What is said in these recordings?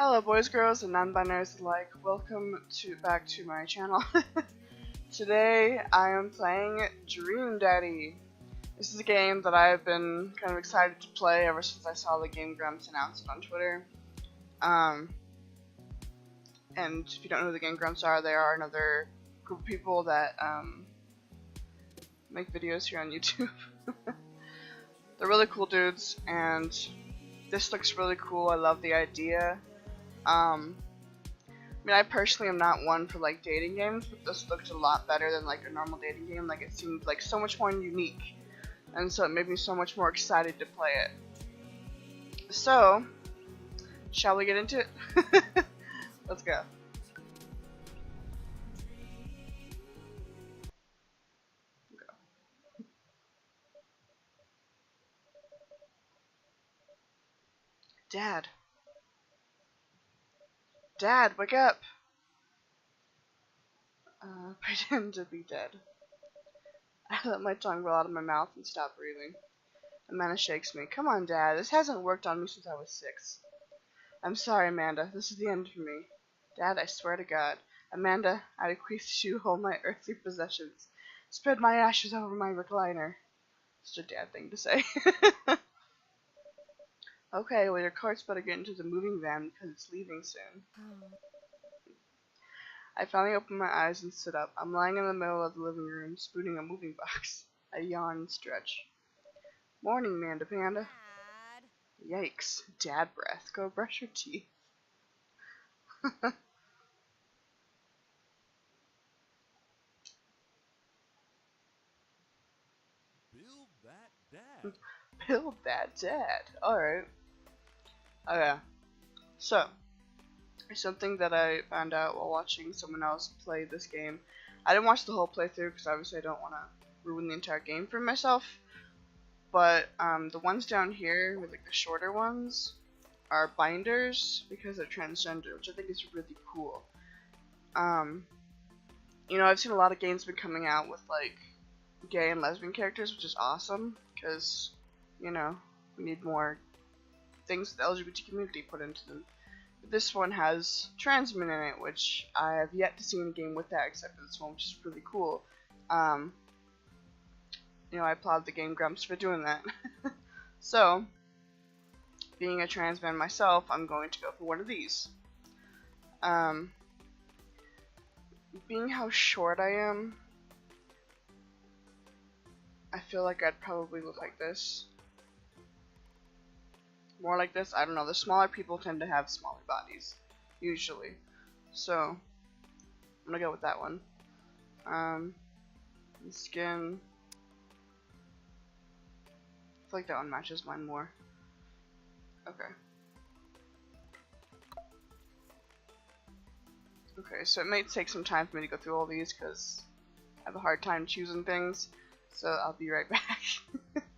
Hello boys, girls, and non-binaries alike. Welcome back to my channel. Today I am playing Dream Daddy. This is a game that I've been kind of excited to play ever since I saw the Game Grumps announce it on Twitter. And if you don't know who the Game Grumps are, they are another group of people that make videos here on YouTube. They're really cool dudes, and this looks really cool. I love the idea. I mean, I personally am not one for like dating games, but this looked a lot better than like a normal dating game. Like, it seemed like so much more unique, and so it made me so much more excited to play it. So, shall we get into it? Let's go. Dad. Dad, wake up! Pretend to be dead. I let my tongue roll out of my mouth and stop breathing. Amanda shakes me. Come on, Dad. This hasn't worked on me since I was 6. I'm sorry, Amanda. This is the end for me. Dad, I swear to God. Amanda, I bequeath to you all my earthly possessions. Spread my ashes over my recliner. Such a dad thing to say. Okay, well, your cart's better get into the moving van because it's leaving soon. I finally opened my eyes and stood up. I'm lying in the middle of the living room, spooning a moving box. I yawn and stretch. Morning, Manda Panda. Dad. Yikes. Dad breath. Go brush your teeth. Build that dad. Build that dad. Alright. Okay. So, something that I found out while watching someone else play this game. I didn't watch the whole playthrough because obviously I don't want to ruin the entire game for myself. But the ones down here, with like the shorter ones, are binders because they're transgender, which I think is really cool. You know, I've seen a lot of games been coming out with like gay and lesbian characters, which is awesome because, you know, we need more things the LGBT community put into them. But this one has trans men in it, which I have yet to see in a game with that except for this one, which is really cool. You know, I applaud the Game Grumps for doing that. So, being a trans man myself, I'm going to go for one of these. Being how short I am, I feel like I'd probably look like this. More like this, I don't know. The smaller people tend to have smaller bodies, usually. So, I'm gonna go with that one. Skin. I feel like that one matches mine more. Okay. Okay, so it may take some time for me to go through all these because I have a hard time choosing things. So I'll be right back.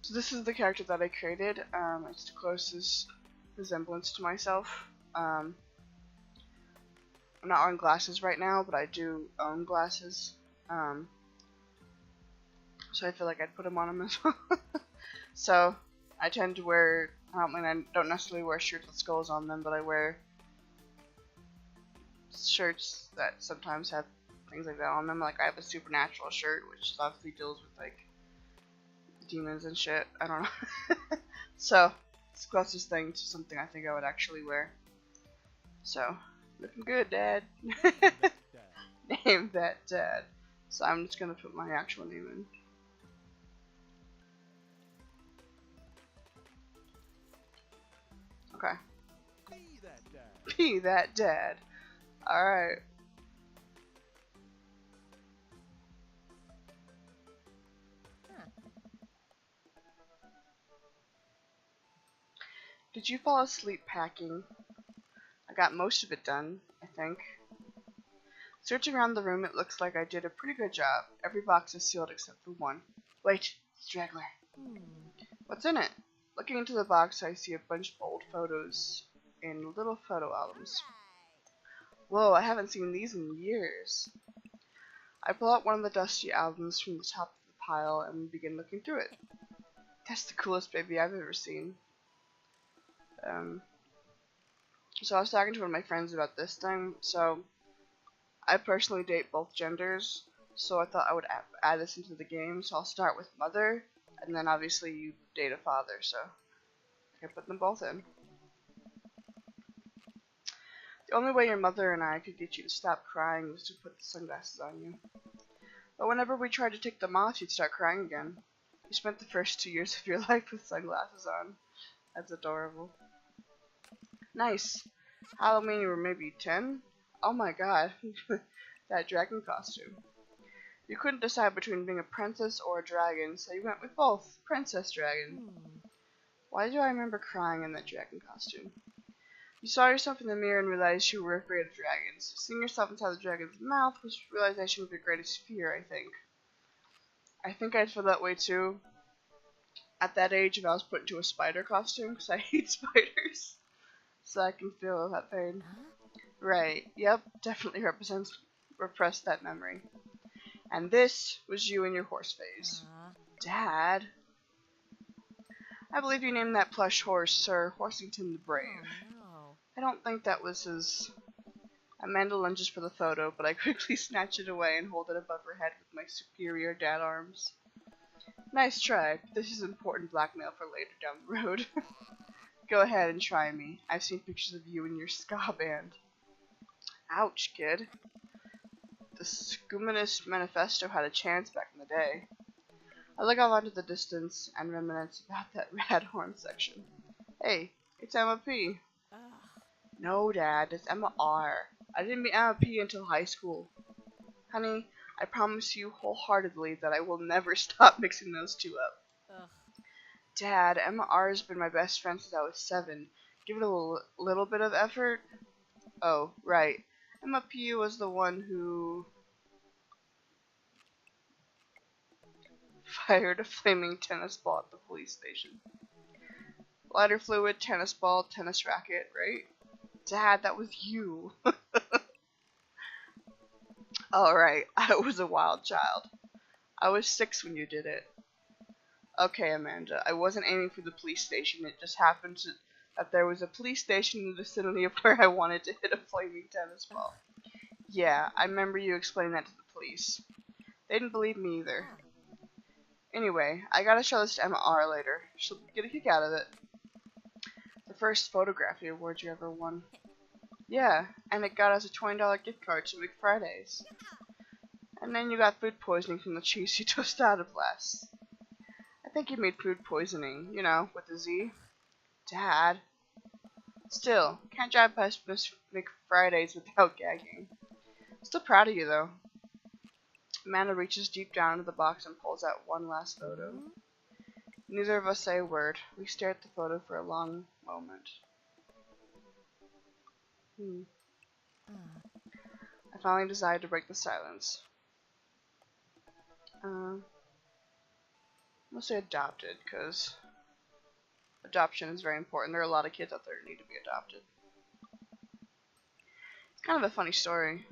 So this is the character that I created. It's the closest resemblance to myself. I'm not wearing glasses right now, but I do own glasses. So I feel like I'd put them on him as well. So I tend to wear, I don't necessarily wear shirts with skulls on them, but I wear shirts that sometimes have things like that on them. Like I have a Supernatural shirt, which obviously deals with like demons and shit. I don't know. So it's the closest thing to something I think I would actually wear. So looking good, Dad. Name that Dad. So I'm just gonna put my actual name in. Okay. Be that dad. Be that Dad. Alright. Did you fall asleep packing? I got most of it done, I think. Searching around the room, it looks like I did a pretty good job. Every box is sealed except for one. Wait, straggler. What's in it? Looking into the box, I see a bunch of old photos in little photo albums. Whoa, I haven't seen these in years. I pull out one of the dusty albums from the top of the pile and begin looking through it. That's the coolest baby I've ever seen. So I was talking to one of my friends about this thing. So I personally date both genders, so I thought I would add this into the game. So I'll start with mother, and then obviously you date a father, so I can put them both in. The only way your mother and I could get you to stop crying was to put the sunglasses on you. But whenever we tried to take them off, you'd start crying again. You spent the first 2 years of your life with sunglasses on. That's adorable. Nice. Halloween, you were maybe 10? Oh my god. That dragon costume. You couldn't decide between being a princess or a dragon, so you went with both. Princess Dragon. Why do I remember crying in that dragon costume? You saw yourself in the mirror and realized you were afraid of dragons. Seeing yourself inside the dragon's mouth was realization of your greatest fear, I think. I think I'd feel that way too. At that age, if I was put into a spider costume, because I hate spiders. So I can feel that pain. Right, yep, definitely repressed that memory. And this was you in your horse phase. Dad? I believe you named that plush horse Sir Horsington the Brave. I don't think that was his... Amanda lunges for the photo, but I quickly snatch it away and hold it above her head with my superior dad arms. Nice try, but this is important blackmail for later down the road. Go ahead and try me. I've seen pictures of you and your ska band. Ouch, kid. The Scumanist Manifesto had a chance back in the day. I look off into the distance and reminisce about that rad horn section. Hey, it's Emma P. No, Dad, it's Emma R. I didn't meet Emma P until high school. Honey, I promise you wholeheartedly that I will never stop mixing those two up. Dad, Emma R has been my best friend since I was 7. Give it a little bit of effort. Oh, right. Emma P was the one who fired a flaming tennis ball at the police station. Lighter fluid, tennis ball, tennis racket, right? Dad, that was you. Alright, I was a wild child. I was 6 when you did it. Okay, Amanda, I wasn't aiming for the police station. It just happened that there was a police station in the vicinity of where I wanted to hit a flaming tennis ball. Yeah, I remember you explaining that to the police. They didn't believe me either. Anyway, I gotta show this to Emma R later. She'll get a kick out of it. The first photography award you ever won. Yeah, and it got us a $20 gift card to McFriday's. And then you got food poisoning from the cheesy tostada blast. I think you made food poisoning, you know, with a Z. Dad. Still, can't drive past McFriday's without gagging. Still proud of you, though. Amanda reaches deep down into the box and pulls out one last photo. Neither of us say a word. We stare at the photo for a long moment. I finally decide to break the silence. I'm gonna say adopted, because adoption is very important. There are a lot of kids out there who need to be adopted. It's kind of a funny story.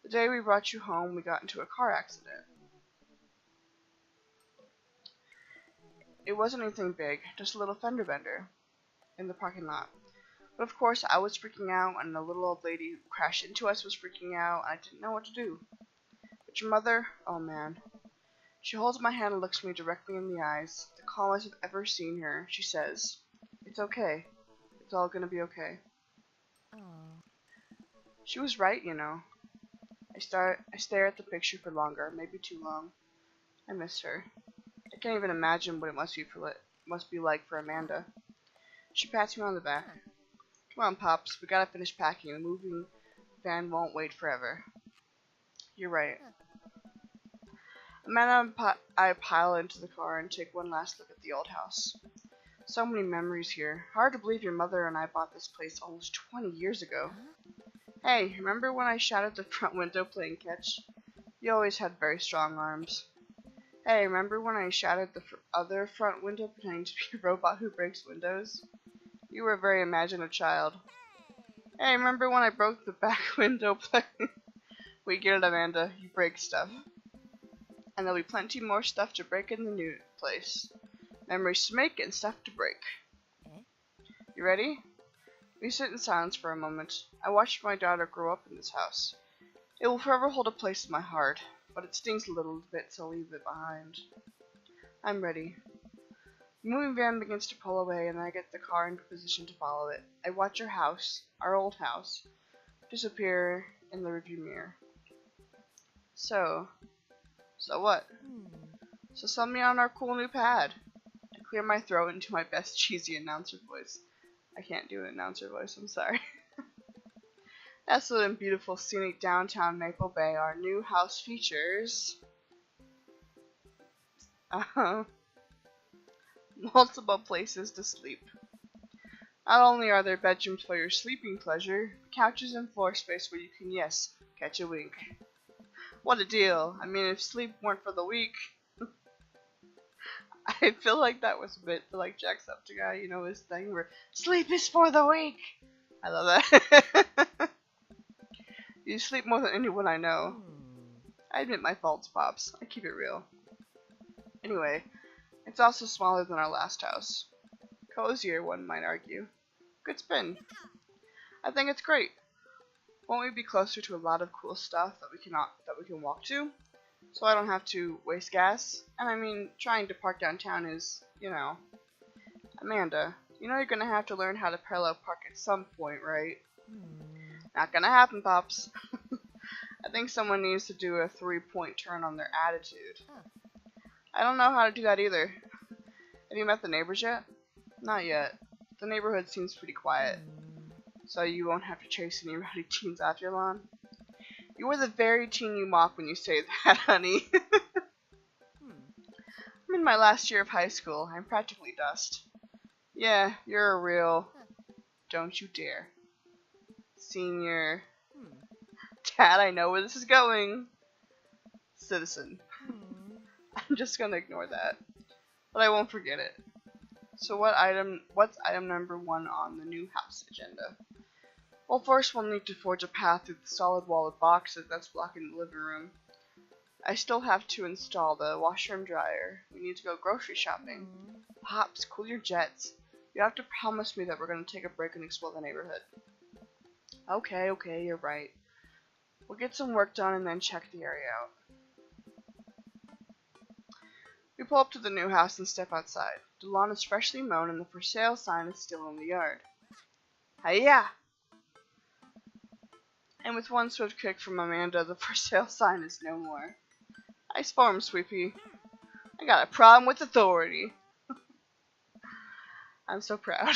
The day we brought you home, we got into a car accident. It wasn't anything big, just a little fender bender in the parking lot. But of course, I was freaking out, and the little old lady who crashed into us was freaking out, and I didn't know what to do. But your mother, oh man. She holds my hand and looks me directly in the eyes. The calmest I've ever seen her. She says, "It's okay. It's all gonna be okay." She was right, you know. I stare at the picture for longer, maybe too long. I miss her. I can't even imagine what it must be like for Amanda. She pats me on the back. Come on, Pops, we gotta finish packing. The moving van won't wait forever. You're right. Amanda and I pile into the car and take one last look at the old house. So many memories here. Hard to believe your mother and I bought this place almost 20 years ago. Hey, remember when I shot at the front window playing catch? You always had very strong arms. Hey, remember when I shot at the other front window pretending to be a robot who breaks windows? You were a very imaginative child. Hey, remember when I broke the back window playing... We get it, Amanda. You break stuff. And there'll be plenty more stuff to break in the new place. Memories to make and stuff to break. You ready? We sit in silence for a moment. I watched my daughter grow up in this house. It will forever hold a place in my heart, but it stings a little bit, so I'll leave it behind. I'm ready. The moving van begins to pull away, and I get the car into position to follow it. I watch our house, our old house, disappear in the rearview mirror. So what? So sell me on our cool new pad. I clear my throat into my best cheesy announcer voice. I can't do an announcer voice, I'm sorry. Desolate and beautiful scenic downtown Maple Bay, our new house features multiple places to sleep. Not only are there bedrooms for your sleeping pleasure, but couches and floor space where you can, yes, catch a wink. What a deal. I mean, if sleep weren't for the weak. I feel like that was a bit like Jacksepticeye, you know, his thing where sleep is for the weak. I love that. You sleep more than anyone I know. I admit my faults, Pops. I keep it real. Anyway, it's also smaller than our last house. Cozier, one might argue. Good spin. I think it's great. Won't we be closer to a lot of cool stuff that we can walk to? So I don't have to waste gas. And I mean, trying to park downtown is, you know. Amanda, you know you're gonna have to learn how to parallel park at some point, right? Not gonna happen, Pops. I think someone needs to do a 3-point turn on their attitude. I don't know how to do that either. Have you met the neighbors yet? Not yet. The neighborhood seems pretty quiet. So you won't have to chase any rowdy teens off your lawn? You are the very teen you mock when you say that, honey. I'm in my last year of high school. I'm practically dust. Yeah, you're a real... Don't you dare. Senior... Dad, I know where this is going. Citizen. I'm just gonna ignore that. But I won't forget it. So what's item number 1 on the new house agenda? Well, first we'll need to forge a path through the solid wall of boxes that's blocking the living room. I still have to install the washer and dryer. We need to go grocery shopping. Pops, cool your jets. You have to promise me that we're going to take a break and explore the neighborhood. Okay, you're right. We'll get some work done and then check the area out. We pull up to the new house and step outside. The lawn is freshly mown and the for sale sign is still in the yard. Hiya! And with one swift kick from Amanda, the for sale sign is no more. Nice form, Sweepy. I got a problem with authority. I'm so proud.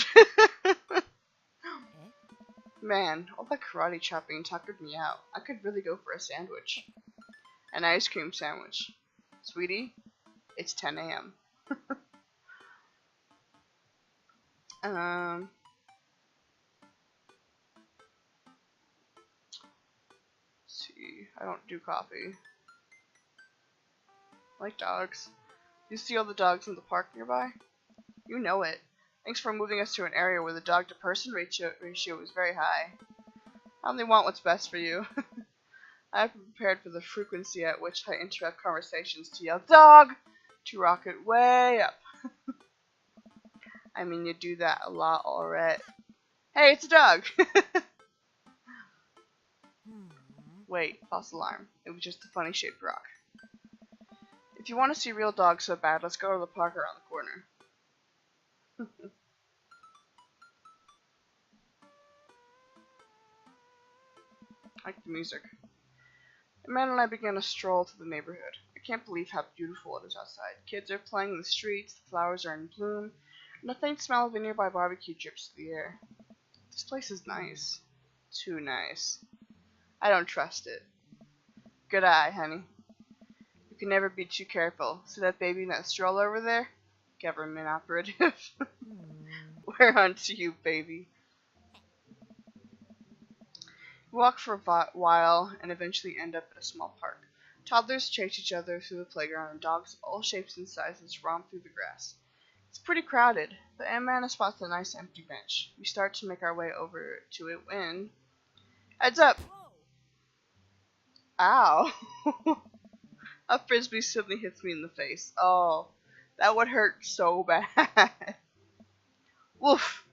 Man, all that karate chopping tuckered me out. I could really go for a sandwich. An ice cream sandwich. Sweetie, it's 10 a.m. See, I don't do coffee. I like dogs. Do you see all the dogs in the park nearby? You know it. Thanks for moving us to an area where the dog-to-person ratio is very high. I only want what's best for you. I have prepared for the frequency at which I interrupt conversations to yell dog to rocket way up. I mean, you do that a lot already. Hey, it's a dog! Wait, false alarm. It was just a funny shaped rock. If you want to see real dogs so bad, let's go to the park around the corner. I like the music. Amanda and I began a stroll through the neighborhood. I can't believe how beautiful it is outside. Kids are playing in the streets, the flowers are in bloom, and the faint smell of a nearby barbecue drips through the air. This place is nice. Too nice. I don't trust it. Good eye, honey. You can never be too careful. See that baby in that stroller over there? Government operative. We're on to you, baby. We walk for a while and eventually end up at a small park. Toddlers chase each other through the playground and dogs of all shapes and sizes romp through the grass. It's pretty crowded, but Amanda spots a nice empty bench. We start to make our way over to it when... Heads up! Ow! A frisbee suddenly hits me in the face. Oh, that would hurt so bad. Woof!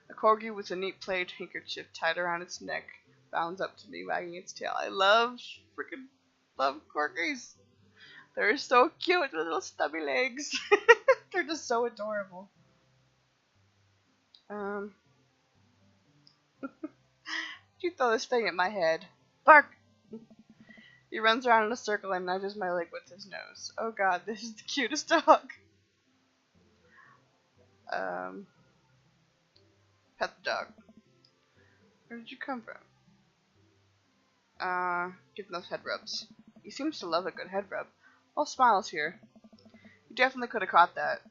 A corgi with a neat plaid handkerchief tied around its neck bounds up to me, wagging its tail. I love corgis. They're so cute with little stubby legs. They're just so adorable. You throw this thing at my head. Bark! He runs around in a circle and nudges my leg with his nose. Oh god, this is the cutest dog. Pet the dog. Where did you come from? Give him those head rubs. He seems to love a good head rub. All smiles here. You definitely could have caught that.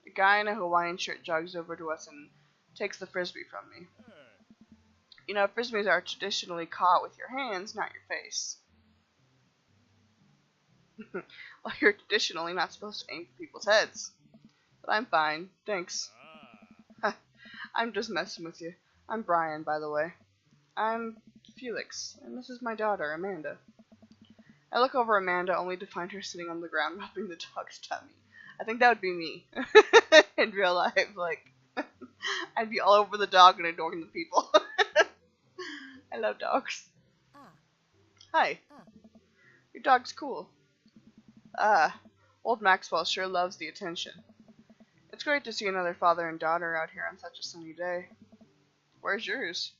A guy in a Hawaiian shirt jogs over to us and takes the frisbee from me. You know, frisbees are traditionally caught with your hands, not your face. Well, you're traditionally not supposed to aim for people's heads. But I'm fine, thanks. I'm just messing with you. I'm Brian, by the way. I'm Felix, and this is my daughter, Amanda. I look over Amanda only to find her sitting on the ground rubbing the dog's tummy. I think that would be me. In real life, like, I'd be all over the dog and ignoring the people. I love dogs. Hi. Your dog's cool. Old Maxwell sure loves the attention. It's great to see another father and daughter out here on such a sunny day. Where's yours?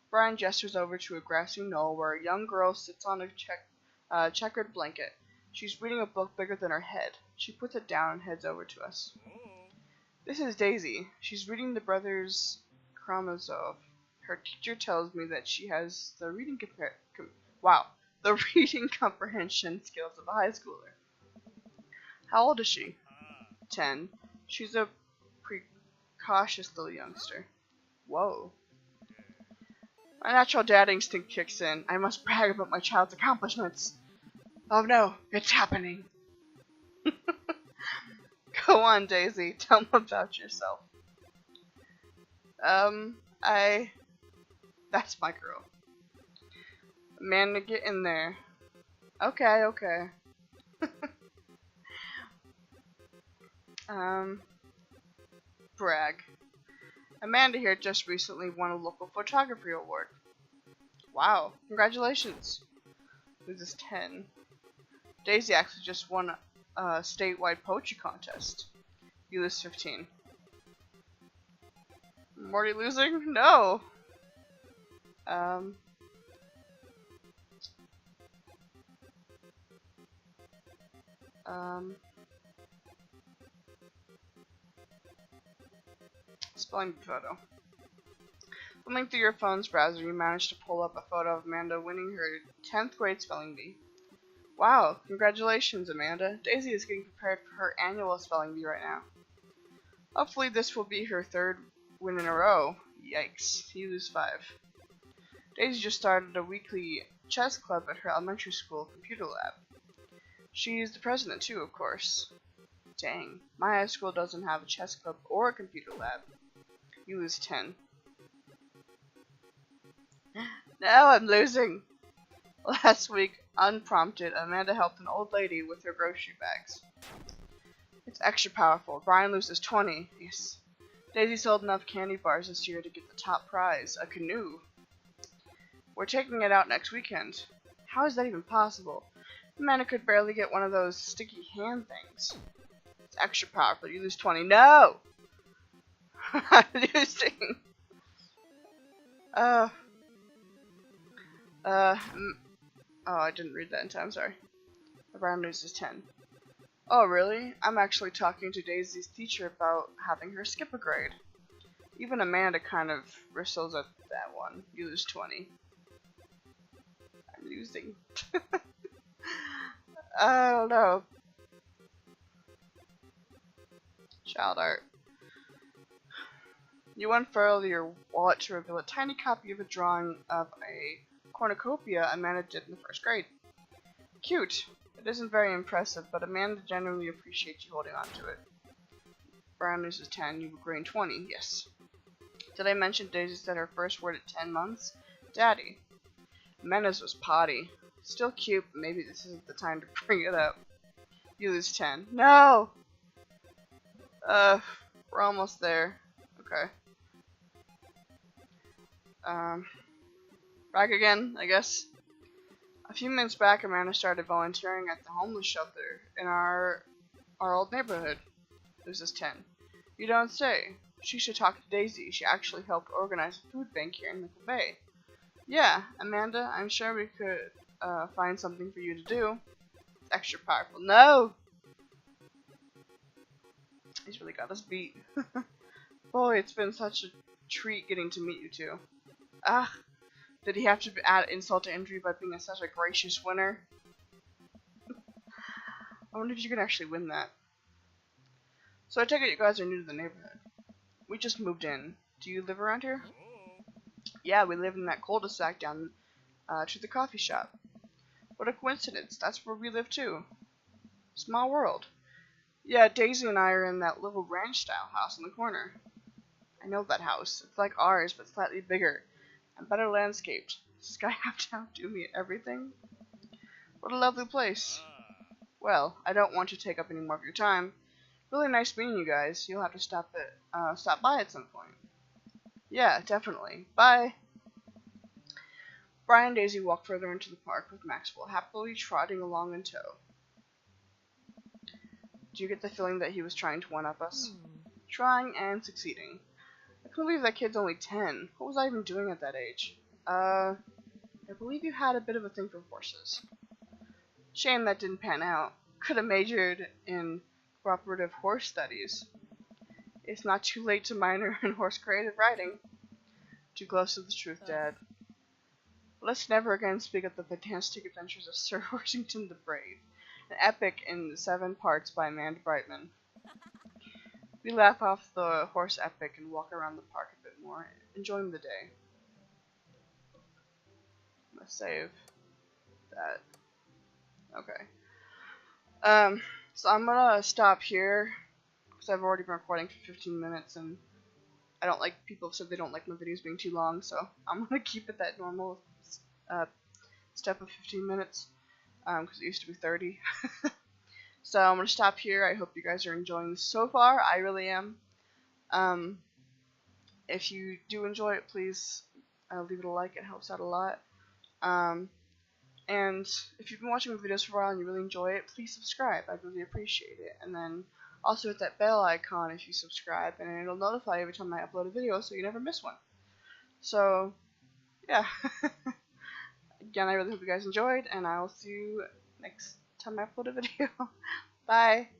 Brian gestures over to a grassy knoll where a young girl sits on a checkered blanket. She's reading a book bigger than her head. She puts it down and heads over to us. This is Daisy. She's reading the Brothers Karamazov. Her teacher tells me that she has the reading comprehension skills of a high schooler. How old is she? 10. She's a precocious little youngster. Whoa. My natural dad instinct kicks in. I must brag about my child's accomplishments. Oh no, it's happening. Go on, Daisy. Tell them about yourself. That's my girl. Amanda, get in there. Okay. Brag. Amanda here just recently won a local photography award. Wow, congratulations. This is 10. Daisy actually just won a statewide poetry contest. You lose 15. Morty losing? No. Spelling photo. Thumbing through your phone's browser, you managed to pull up a photo of Amanda winning her 10th grade spelling bee. Wow, congratulations, Amanda. Daisy is getting prepared for her annual spelling bee right now. Hopefully this will be her 3rd win in a row. Yikes, you lose 5. Daisy just started a weekly chess club at her elementary school computer lab. She's the president too, of course. Dang, my high school doesn't have a chess club or a computer lab. You lose 10. Now I'm losing! Last week, unprompted, Amanda helped an old lady with her grocery bags. It's extra powerful. Brian loses 20. Yes. Daisy sold enough candy bars this year to get the top prize, a canoe. We're taking it out next weekend. How is that even possible? Amanda could barely get one of those sticky hand things. It's extra powerful. You lose 20. No! I'm losing. Oh, I didn't read that in time, sorry. Brian loses 10. Oh, really? I'm actually talking to Daisy's teacher about having her skip a grade. Even Amanda kind of bristles at that one. You lose 20. I'm losing. I don't know. Child art. You unfurl your wallet to reveal a tiny copy of a drawing of a cornucopia Amanda did in the 1st grade. Cute. It isn't very impressive, but Amanda genuinely appreciates you holding on to it. Brian loses 10, you gain 20, yes. Did I mention Daisy said her first word at 10 months? Daddy. Amanda's was potty. Still cute, but maybe this isn't the time to bring it up. You lose 10. No! We're almost there. Okay. Back again, I guess. A few minutes back, Amanda started volunteering at the homeless shelter in our old neighborhood. Who's this 10? You don't say. She should talk to Daisy. She actually helped organize a food bank here in Nickel Bay. Yeah, Amanda, I'm sure we could find something for you to do. It's extra powerful. No! He's really got us beat. Boy, it's been such a treat getting to meet you two. Ah, did he have to add insult to injury by being such a gracious winner? I wonder if you can actually win that. So I take it you guys are new to the neighborhood. We just moved in. Do you live around here? Yeah, we live in that cul-de-sac down to the coffee shop. What a coincidence. That's where we live too. Small world. Yeah, Daisy and I are in that little ranch-style house in the corner. I know that house. It's like ours, but slightly bigger and better landscaped. Does this guy have to outdo me at everything? What a lovely place. Well, I don't want to take up any more of your time. Really nice meeting you guys. You'll have to stop by at some point. Yeah, definitely. Bye. Brian and Daisy walk further into the park with Maxwell happily trotting along in tow. Do you get the feeling that he was trying to one-up us? Trying and succeeding. I can't believe that kid's only 10. What was I even doing at that age? I believe you had a bit of a thing for horses. Shame that didn't pan out. Could have majored in cooperative horse studies. It's not too late to minor in horse creative riding. Too close to the truth, Dad. Let's never again speak of the fantastic adventures of Sir Horsington the Brave, an epic in 7 parts by Amanda Brightman. We laugh off the horse epic and walk around the park a bit more, enjoying the day. I'm gonna save that. Okay. So I'm gonna stop here because I've already been recording for 15 minutes and I don't like, people have said they don't like my videos being too long, so I'm gonna keep it that normal step of 15 minutes because it used to be 30. So I'm gonna stop here. I hope you guys are enjoying this so far. I really am. If you do enjoy it, please leave it a like. It helps out a lot. And if you've been watching my videos for a while and you really enjoy it, please subscribe. I'd really appreciate it. And then also hit that bell icon if you subscribe, and it'll notify you every time I upload a video so you never miss one. So, yeah. Again, I really hope you guys enjoyed, and I will see you next time I upload a video. Bye!